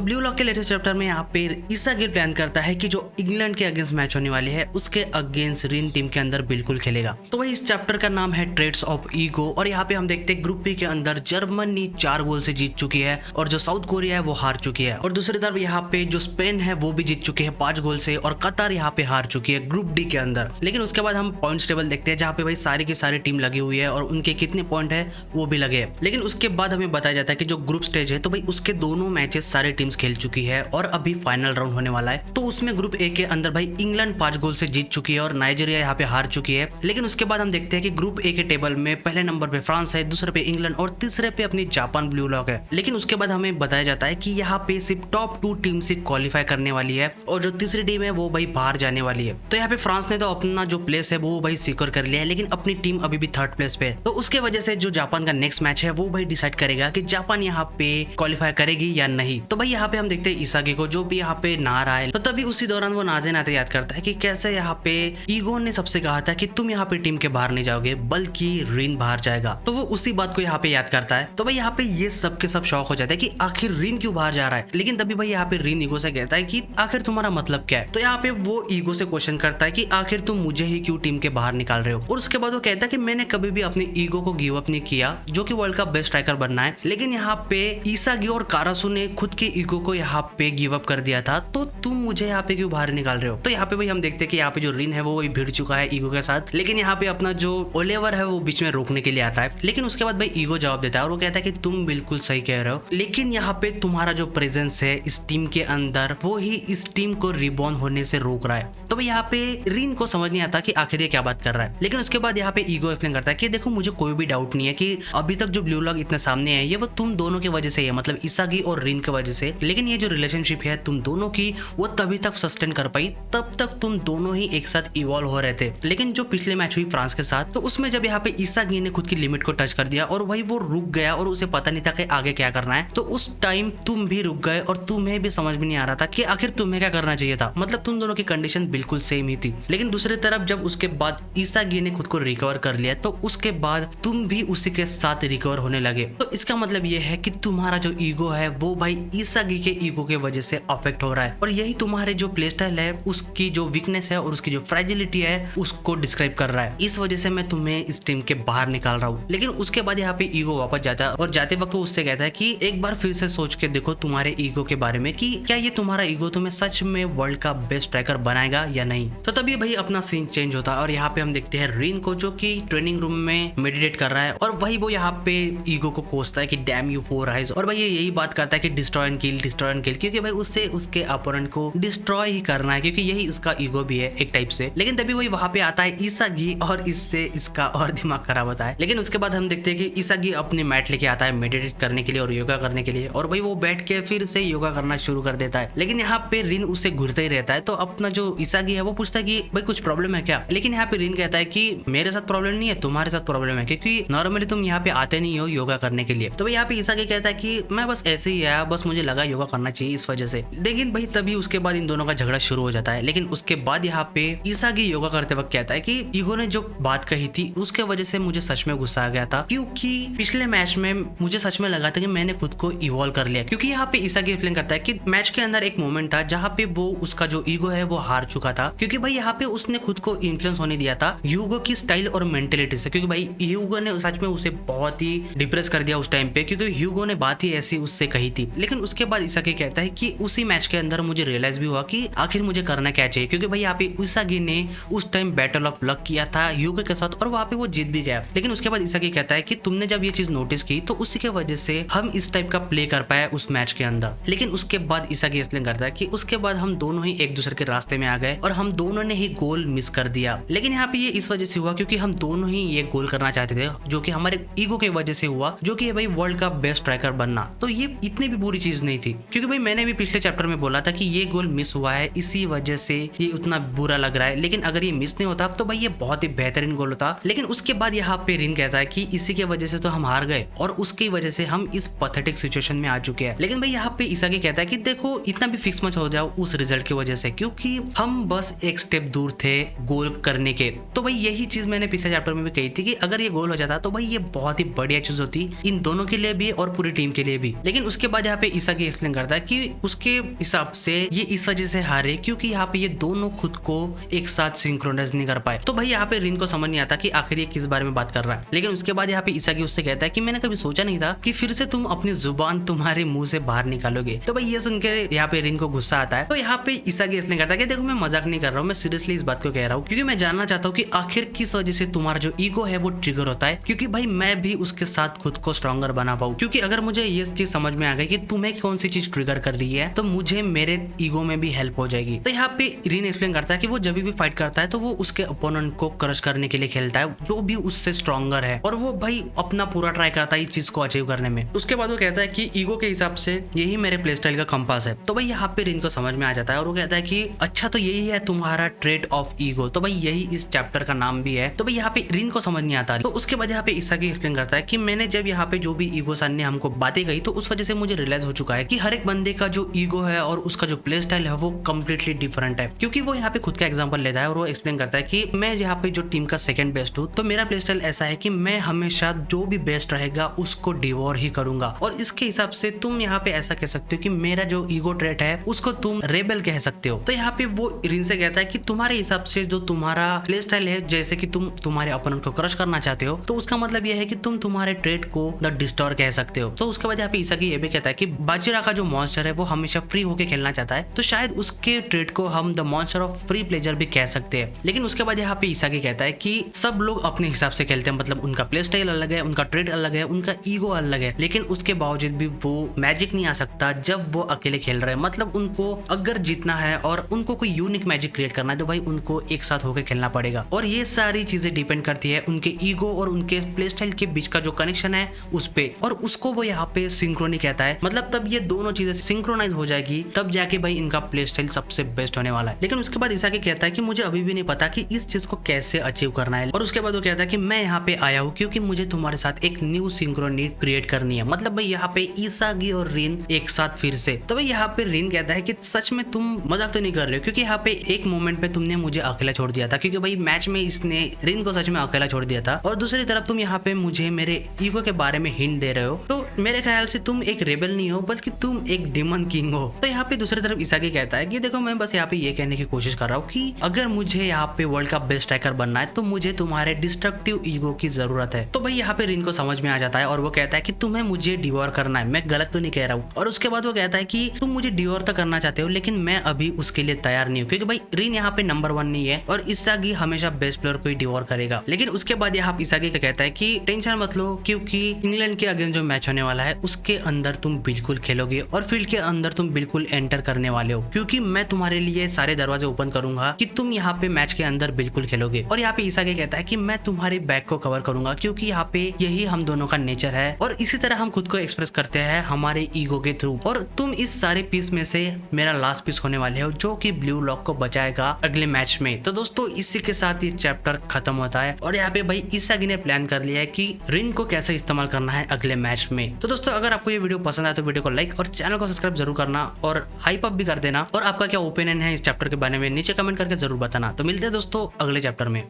Blue lock के latest chapter में यहाँ पे ईसागी प्लान करता है कि जो इंग्लैंड के अगेंस्ट मैच होने वाली है उसके अगेंस्ट रिन टीम के अंदर बिल्कुल खेलेगा। तो वही इस चैप्टर का नाम है ट्रेड्स ऑफ ईगो। और यहाँ पे हम देखते हैं ग्रुप बी के अंदर जर्मनी 4 गोल से जीत चुकी है और जो साउथ कोरिया है वो हार चुकी है। और दूसरी तरफ यहाँ पे जो स्पेन है वो भी जीत चुकी है 5 गोल से और कतर यहाँ पे हार चुकी है ग्रुप डी के अंदर। लेकिन उसके बाद हम पॉइंट्स टेबल देखते हैं जहाँ पे भाई सारी की सारी टीम लगी हुई है और उनके कितने पॉइंट है वो भी लगे। लेकिन उसके बाद हमें बताया जाता है कि जो ग्रुप स्टेज है तो भाई उसके दोनों मैचेस सारी टीम्स खेल चुकी है और अभी फाइनल राउंड होने वाला है। तो उसमें ग्रुप ए के अंदर भाई इंग्लैंड 5 गोल से जीत चुकी है और नाइजीरिया यहाँ पे हार चुकी है। लेकिन उसके बाद हम देखते हैं कि ग्रुप ए के टेबल में पहले नंबर पे फ्रांस है, दूसरे पे इंग्लैंड और तीसरे पे अपनी जापान ब्लू लॉक है। लेकिन उसके बाद हमें बताया जाता है कि यहाँ पे सिर्फ टॉप 2 टीम से क्वालिफाई करने वाली है और जो तीसरी टीम है वो भाई बाहर जाने वाली है। तो यहाँ पे फ्रांस ने तो अपना जो प्लेस है वो भाई सिक्योर कर लिया है, लेकिन अपनी टीम अभी भी 3rd प्लेस पे है। तो उसके वजह से जो जापान का नेक्स्ट मैच है वो भाई डिसाइड करेगा कि जापान यहाँ पे क्वालिफाई करेगी या नहीं। तो भाई यहाँ पे हम देखते हैं ईसागी को जो भी यहाँ पे नहा रहा है। तो तभी उसी दौरान वो नाते नाते याद करता है कि कैसे यहाँ पे ईगो ने सबसे कहा था कि तुम यहाँ पे टीम के बाहर नहीं जाओगे बल्कि रिन बाहर जाएगा। तो वो उसी बात को यहाँ पे याद करता है। तो भाई यहाँ पे ये सब के सब शौक हो जाता है कि आखिर रिन क्यों बाहर जा रहा है। लेकिन तभी भाई यहाँ पे रिन ईगो से कहता है कि आखिर तुम्हारा मतलब क्या है। तो यहाँ पे वो ईगो से क्वेश्चन करता है कि आखिर तुम मुझे ही क्यों टीम के बाहर निकाल रहे हो। और उसके बाद वो कहता है कि मैंने कभी भी अपने ईगो को गिव अप नहीं किया जो कि वर्ल्ड का बेस्ट स्ट्राइकर बनना है। लेकिन यहाँ पे ईसागी और कारासु ने खुद के ईगो को यहाँ पे गिव अप कर दिया था, तो तुम मुझे यहाँ पे क्यों बाहर निकाल रहे हो। तो यहाँ पे भाई हम देखते हैं कि यहाँ पे जो रिन है वो भिड़ चुका है ईगो के साथ। लेकिन यहाँ पे अपना जो ओलिवर है वो बीच में रोकने के लिए आता है। लेकिन उसके बाद भाई ईगो जवाब देता है और वो कहता है कि तुम बिल्कुल सही कह रहे हो, लेकिन यहाँ पे तुम्हारा जो प्रेजेंस है इस टीम के अंदर वो ही इस टीम को रिबॉर्न होने से रोक रहा है। तो भाई यहाँ पे रिन को समझ नहीं आता कि आखिर ये क्या बात कर रहा है। लेकिन उसके बाद यहाँ पे ईगो एक्सप्लेन करता है कि देखो मुझे कोई भी डाउट नहीं है कि अभी तक जो ब्लू लॉक इतने सामने है ये वो तुम दोनों की वजह से है, मतलब ईसागी और रिन की वजह से। लेकिन ये जो रिलेशनशिप है तुम दोनों की वो तभी तक सस्टेन कर पाई तब तक तुम दोनों ही एक साथ इवॉल्व हो रहे थे। लेकिन जो पिछले मैच हुई फ्रांस के साथ तो उसमें जब यहाँ पे ईसागी ने खुद की लिमिट को टच कर दिया और भाई वो रुक गया और उसे पता नहीं था कि आगे क्या करना है, तो उस टाइम तुम भी रुक गए और तुम्हें भी समझ में नहीं आ रहा था कि आखिर तुम्हें क्या करना चाहिए था। मतलब तुम दोनों की कंडीशन बिल्कुल सेम ही थी। लेकिन दूसरी तरफ जब उसके बाद ईसागी ने खुद को रिकवर कर लिया तो उसके बाद तुम भी उसी के साथ रिकवर होने लगे। तो इसका मतलब ये है कि तुम्हारा जो ईगो है वो भाई ईसागी के ईगो के वजह से अफेक्ट हो रहा है और यही तुम्हारे जो प्ले स्टाइल है उसकी जो वीकनेस है और उसकी जो फ्रेजिलिटी है उसको डिस्क्राइब कर रहा है। इस वजह से मैं तुम्हें इस टीम के बाहर निकाल रहा हूँ। लेकिन उसके बाद यहाँ पे ईगो वापस जाता है और जाते वक्त वो उससे कहता है कि एक बार फिर से सोच के देखो तुम्हारे ईगो के बारे में कि क्या ये तुम्हारा ईगो तुम्हें सच में वर्ल्ड का बेस्ट स्ट्राइकर बनाएगा या नहीं। तो तभी भाई अपना सीन चेंज होता है और यहाँ पे हम देखते हैं रिन को जो कि ट्रेनिंग रूम में मेडिटेट कर रहा है और वही वो यहाँ पे ईगो को कोसता है कि डैम यू 4 आइज। और भाई ये यही बात करता है कि destroy and kill, destroy and kill, क्योंकि भाई उससे उसके अपोनेंट को डिस्ट्रॉय ही करना है क्योंकि यही उसका ईगो भी है एक टाइप से। लेकिन तभी वही वहां पे आता है ईसागी और इससे इसका और दिमाग खराब होता है। लेकिन उसके बाद हम देखते हैं कि ईसागी अपने मैट लेके आता है मेडिटेट करने के लिए और योगा करने के लिए और भाई वो बैठ के फिर से योगा करना शुरू कर देता है। लेकिन यहाँ पे रिन उससे घूरता ही रहता है। तो अपना जो ईसागी है वो पूछता है कि भाई कुछ प्रॉब्लम है क्या। लेकिन यहाँ पे रिन कहता है कि मेरे साथ प्रॉब्लम नहीं है, तुम्हारे साथ प्रॉब्लम है क्योंकि नॉर्मली तुम यहाँ पे आते नहीं हो योगा करने के लिए। तो भाई यहाँ पे ईसागी कहता है कि मैं बस ऐसे ही आया, बस मुझे लगा योगा करना चाहिए इस वजह से। लेकिन भाई तभी उसके बाद इन दोनों का झगड़ा शुरू हो जाता है। लेकिन उसके बाद यहाँ पे ईसागी योगा करते वक्त कहता है कि ईगो ने जो बात कही थी उसके वजह से मुझे सच में गुस्सा आ गया था क्योंकि पिछले मैच में मुझे सच में लगा था कि मैंने खुद को इवॉल्व कर लिया। क्योंकि यहाँ पे ईसागी एक्सप्लेन करता है कि मैच के अंदर एक मोमेंट था जहाँ पे वो उसका जो ईगो है वो हार चुका था क्योंकि भाई यहाँ पे उसने खुद को इन्फ्लुएंस होने दिया था ह्यूगो की स्टाइल और मेंटेलिटी से। क्योंकि भाई ह्यूगो ने सच में उसे बहुत ही डिप्रेस कर दिया उस टाइम पे क्योंकि ह्यूगो ने बात ही ऐसी उससे कही थी। लेकिन उसके बाद ईसागी कहता है कि उसी मैच के अंदर मुझे रियलाइज भी हुआ कि आखिर मुझे करना क्या चाहिए क्योंकि भाई यहाँ पे ईसागी ने उस टाइम बैटल ऑफ लक किया था ह्यूगो के साथ और वहाँ पे वो जीत भी गया। लेकिन उसके बाद ईसागी कहता है कि तुमने जब ये चीज नोटिस की तो उसी के वजह से हम इस टाइप का प्ले कर पाए उस मैच के अंदर। लेकिन उसके बाद ईसागी एक्सप्लेन करता है कि उसके बाद हम दोनों ही एक दूसरे के रास्ते में आ गए और हम दोनों ने ही गोल मिस कर दिया। लेकिन यहाँ पे ये इस वजह से हुआ क्योंकि हम दोनों ही ये गोल करना चाहते थे जो कि हमारे ईगो की वजह से हुआ, जो कि भाई वर्ल्ड का बेस्ट स्ट्राइकर बनना। तो ये इतनी भी बुरी चीज नहीं थी क्योंकि भाई मैंने भी पिछले चैप्टर में बोला था कि ये गोल मिस हुआ है इसी वजह से ये उतना बुरा लग रहा है। लेकिन अगर ये मिस नहीं होता तो भाई ये बहुत ही बेहतरीन गोल होता। लेकिन उसके बाद यहाँ पे रिन कहता है कि इसी के वजह से तो हम हार गए और उसकी वजह से हम इस पैथेटिक सिचुएशन में आ चुके हैं। लेकिन भाई यहाँ पे ईसागी कहता है कि देखो इतना भी फिक्स मत हो जाओ उस रिजल्ट की वजह से क्योंकि हम बस एक स्टेप दूर थे गोल करने के। तो भाई यही चीज मैंने पिछले चैप्टर में भी कही थी कि अगर ये गोल हो जाता तो भाई ये बहुत ही बढ़िया चीज होती इन दोनों के लिए भी और पूरी टीम के लिए भी। लेकिन उसके बाद यहाँ पे ईसागी एक्सप्लेन करता है कि उसके हिसाब से ये इस वजह से हारे क्योंकि यहाँ पे ये दोनों खुद को एक साथ सिंक्रोनाइज नहीं कर पाए। तो भाई यहाँ पे रिन को समझ नहीं आता कि आखिर ये किस बारे में बात कर रहा है। लेकिन उसके बाद यहाँ पे इसागी उससे कहता है कि मैंने कभी सोचा नहीं था कि फिर से तुम अपनी जुबान तुम्हारे मुंह से बाहर निकालोगे। तो भाई ये सुन के यहाँ पे रिन को गुस्सा आता है। तो यहाँ पे इसागी एक्सप्लेन करता है कि देखो मैं मजाक नहीं कर रहा हूँ, मैं सीरियसली इस बात को कह रहा हूँ क्योंकि मैं जानना चाहता हूँ कि आखिर किस वजह से तुम्हारा जो ईगो है वो ट्रिगर होता है, क्योंकि भाई मैं भी उसके साथ खुद को स्ट्रॉन्गर बना पाऊँ। क्योंकि अगर मुझे ये चीज समझ में आ गई कि तुम्हें कौन सी चीज ट्रिगर कर रही है तो मुझे मेरे ईगो में भी हेल्प हो जाएगी। तो यहाँ पे रिन एक्सप्लेन करता है कि वो जब भी फाइट करता है तो वो उसके अपोनेंट को क्रश करने के लिए खेलता है जो भी उससे स्ट्रॉन्गर है, और वो भाई अपना पूरा ट्राई करता है इस चीज को अचीव करने में। उसके बाद वो कहता है कि ईगो के हिसाब से यही मेरे प्ले स्टाइल का कंपास है। तो भाई यहाँ पे रिन को समझ में आ जाता है और वो कहता है कि अच्छा तो यही है तुम्हारा ट्रेट ऑफ ईगो। तो भाई यही इस चैप्टर का नाम भी है। तो भाई यहाँ पे रिन को समझ नहीं आता। तो उसके बाद यहाँ पे इसागी एक्सप्लेन करता है कि मैंने जब यहाँ पे जो भी ईगो सन ने हमको बातें कही तो उस वजह से मुझे रियलाइज हो चुका है कि हर एक बंदे का जो ईगो है और उसका जो प्ले स्टाइल है वो कम्प्लीटली डिफरेंट है। क्योंकि वो यहाँ पे खुद का एग्जांपल लेता है और वो एक्सप्लेन करता है कि मैं यहाँ पे जो टीम का सेकंड बेस्ट हूँ तो मेरा प्ले स्टाइल ऐसा है कि मैं हमेशा जो भी बेस्ट रहेगा उसको डिवोर ही करूंगा। और इसके हिसाब से तुम यहाँ पे ऐसा कह सकते हो कि मेरा जो ईगो ट्रेट है उसको तुम रेबल कह सकते हो। तो यहाँ पे वो रिन से कहता है कि तुम्हारे हिसाब से जो तुम्हारा प्ले स्टाइल है, जैसे कि तुम तुम्हारे अपोनेंट को क्रश करना चाहते हो, तो उसका मतलब यह है कि तुम तुम्हारे ट्रेट को द डिस्टोर कह सकते हो। तो उसके बाद यहाँ पे इसागी ये भी कहता है कि बाजीरा का जो मॉन्स्टर है वो हमेशा फ्री होके खेलना चाहता है, तो शायद उसके ट्रेट को हम the monster of free pleasure भी कह सकते हैं। लेकिन उसके बाद यहाँ पे इसागी कहता है कि सब लोग अपने हिसाब से खेलते हैं, मतलब उनका प्ले स्टाइल अलग है, उनका ट्रेड अलग है, उनका ईगो अलग है, लेकिन उसके बावजूद भी वो मैजिक नहीं आ सकता जब वो अकेले खेल रहे हैं। मतलब उनको अगर जीतना है और उनको कोई यूनिक मैजिक क्रिएट करना है तो भाई उनको एक साथ होकर खेलना पड़ेगा। और ये सारी चीजें डिपेंड करती है उनके ईगो और उनके प्ले स्टाइल के बीच का जो कनेक्शन है उस पे, और उसको वो यहाँ पे सिंक्रोनी कहता है। मतलब तब ये दोनों चीजें सिंक्रोनाइज हो जाएगी तब जाके भाई इनका प्ले स्टाइल सबसे बेस्ट होने वाला है। लेकिन उसके बाद इसागी कहता है कि मुझे अभी भी नहीं पता कि इस चीज को कैसे अचीव करना है। और उसके बाद वो कहता है कि मैं यहाँ पे आया हूँ क्योंकि मुझे तुम्हारे साथ एक न्यू सिंक्रोनी क्रिएट करनी है। मतलब भाई यहाँ पे इसागी और रिन एक साथ फिर से। तो भाई यहाँ पे रिन कहता है कि सच में तुम मजाक तो नहीं कर रहे हो, क्योंकि यहाँ पे एक मोमेंट पे तुमने मुझे अकेला छोड़ दिया था, क्योंकि भाई मैच में इसने रिन को सच में अकेला छोड़ दिया था। और दूसरी तरफ तुम यहाँ पे मुझे मेरे ईगो के बारे में हिंट दे रहे हो, तो मेरे ख्याल से तुम एक रेबल नहीं हो बल्कि तुम एक डिमन किंग हो। तो यहाँ पे दूसरी तरफ इसागी कहता है कि देखो मैं बस यहाँ पे ये कहने की कोशिश कर रहा हूँ कि अगर मुझे यहाँ पे वर्ल्ड का बेस्ट स्ट्राइकर बनना है तो मुझे तुम्हारे डिस्ट्रक्टिव ईगो की जरूरत है। तो भाई यहाँ पे रिन को समझ में आ जाता है और वो कहता है कि तुम्हें मुझे डिवोर करना है, मैं गलत तो नहीं कह रहा हूँ। और उसके बाद वो कहता है कि तुम मुझे डिवोर तो करना चाहते हो लेकिन मैं अभी उसके लिए तैयार नहीं हूँ, क्योंकि भाई रिन यहाँ पे नंबर 1 नहीं है और इसागी हमेशा बेस्ट प्लेयर को ही डिवोर करेगा। लेकिन उसके बाद यहाँ इसागी का कहता है कि टेंशन मत लो, क्योंकि इंग्लैंड के अगेंस्ट जो मैच होने वाला है उसके अंदर तुम बिल्कुल खेलोगे और फील्ड के अंदर तुम बिल्कुल एंटर करने वाले हो, क्योंकि मैं तुम्हारे लिए सारे दरवाजे ओपन करूंगा कि तुम यहाँ पे मैच के अंदर बिल्कुल खेलोगे। और यहाँ पे इसागी कहता है कि मैं तुम्हारे बैक को कवर करूंगा, क्योंकि यहाँ पे यही हम दोनों का नेचर है और इसी तरह हम खुद को एक्सप्रेस करते हैं हमारे ईगो के थ्रू। और तुम इस सारे पीस में से मेरा लास्ट पीस होने वाले हो जो कि ब्लू लॉक को बचाएगा अगले मैच में। तो दोस्तों इसी के साथ ये चैप्टर खत्म होता है और यहाँ पे भाई इसागी ने प्लान कर लिया है कि रिन को कैसे इस्तेमाल करना है अगले मैच में। तो दोस्तों अगर आपको ये वीडियो पसंद आए तो वीडियो को लाइक और चैनल को सब्सक्राइब जरूर करना और हाइप अप भी कर देना। और आपका क्या ओपिनियन है इस चैप्टर के बारे में नीचे कमेंट करके जरूर बताना। तो मिलते हैं दोस्तों अगले चैप्टर में।